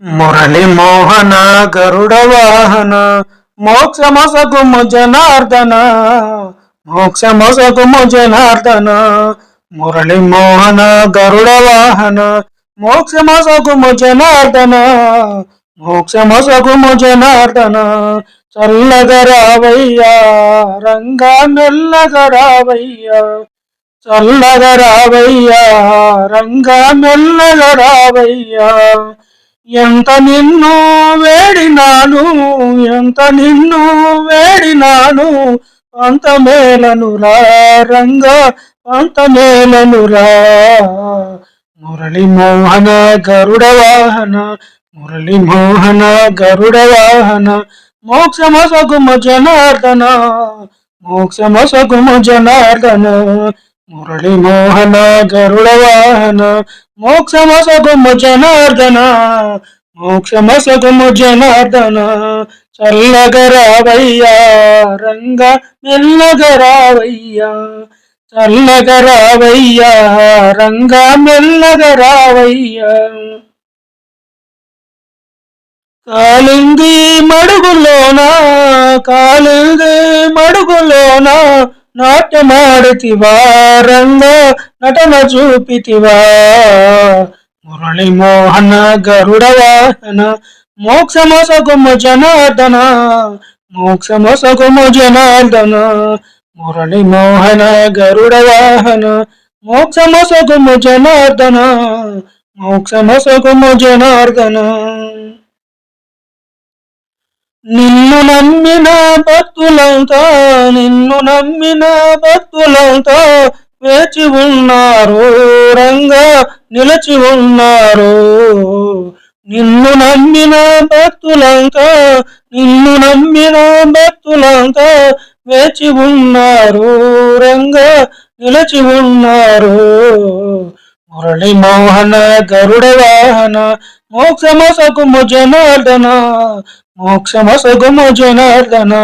మురళి మోహన గరుడ వాహన మోక్షమొసగుము జనార్దన మోక్షమొసగుము జనార్దన మురళి మోహన గరుడ వాహన మోక్షమొసగుము జనార్దన మోక్షమొసగుము జనార్దన చల్లగరావయ్యా రంగా మెల్లగరావయ్యా చల్లగరావయ్యా రంగా మెల్లగరావయ్యా ఎంత నిన్ను వేడినాను ఎంత నిన్ను వేడినాను అంత మేలనురా రంగా అంత మేలనురా మురళి మోహన గరుడ వాహన మురళి మోహన గరుడ వాహన మోక్షమొసగుము జనార్దన మోక్షమొసగుము జనార్దన మురళి మోహన గరుడ వాహన మోక్షమొసగుము జనార్దన మోక్షమొసగుము జనార్దన చల్లగరావయ్యా రంగా మెల్లగరావయ్యా చల్లగరావయ్యా రంగా మెల్లగరావయ్యా కాలింది మడుగులోన కాలింది మడుగులోన నాట్యమాడుతివా రంగా నటన చూపితివా మురళి మోహన గరుడ వాహన మోక్షమొసగుము జనార్దన మోక్షమొసగుము జనార్దన మురళి మోహన గరుడ వాహన మోక్షమొసగుము జనార్దన మోక్షమొసగుము జనార్దన నిన్ను నమ్మిన భక్తులంతా నిన్ను నమ్మిన భక్తులంతా వేచి ఉన్నారు రంగా నిలిచి ఉన్నారు నిన్ను నమ్మిన భక్తులంతా నిన్ను నమ్మిన భక్తులంతా వేచి ఉన్నారు రంగా నిలిచి ఉన్నారు మురళి మోహన గరుడ వాహన మోక్షమొసగుము జనార్దన మోక్షమొసగుము జనార్దన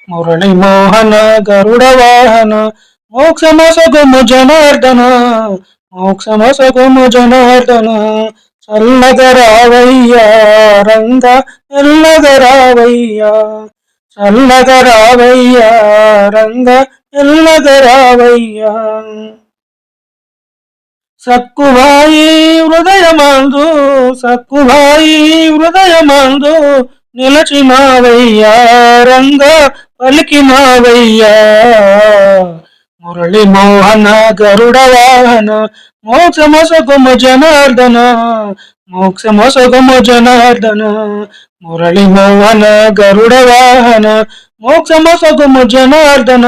మురళి మోహన గరుడ వాహన మోక్షమొసగుము జనార్దన మోక్షమొసగుము జనార్దన చల్లగరావయ్యా రంగా మెల్లగరావయ్యా చల్లగరావయ్యా రంగా మెల్లగరావయ్యా సక్కువాయి హృదయమందు సక్కువాయి హృదయమందు నిలచినావయ్యా రంగా పలికినావయ్యా మురళి మోహన గరుడ వాహన మోక్షమొసగుము జనార్దన మోక్షమొసగుము జనార్దన మురళి మోహన గరుడ వాహన మోక్షమొసగుము జనార్దన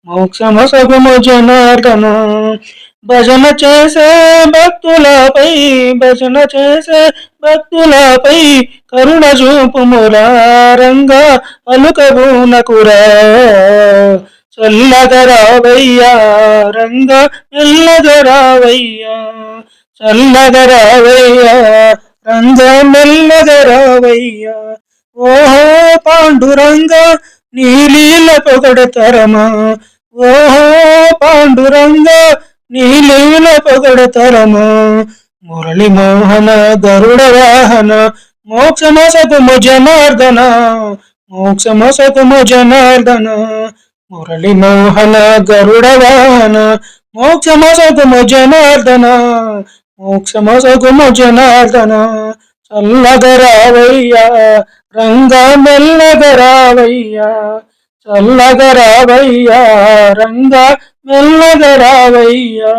మోక్షమొసగుము జనార్దన భజన చేసే భక్తులపై భజన చేసే భక్తులపై కరుణ చూపుమురా రంగా పలుకబూనకురా చల్లగరావయ్యా రంగా మెల్లగరావయ్యా చల్లగరావయ్యా రంగా మెల్లగరావయ్యా ఓహో పాండురంగా నీ లీల పొగడతరమా ఓహో పాండురంగా నీ లీల పొగడతరమా మురళి మోహన గరుడ వాహన మోక్షమొసగుము జనార్దన మోక్షమొసగుము జనార్దన మురళి మోహన గరుడ వాహన మోక్షమొసగుము జనార్దన మోక్షమొసగుము జనార్దన చల్లగరావయ్యా రంగా మెల్లగరావయ్యా చల్లగరావయ్యా రంగా మెల్లగరావయ్యా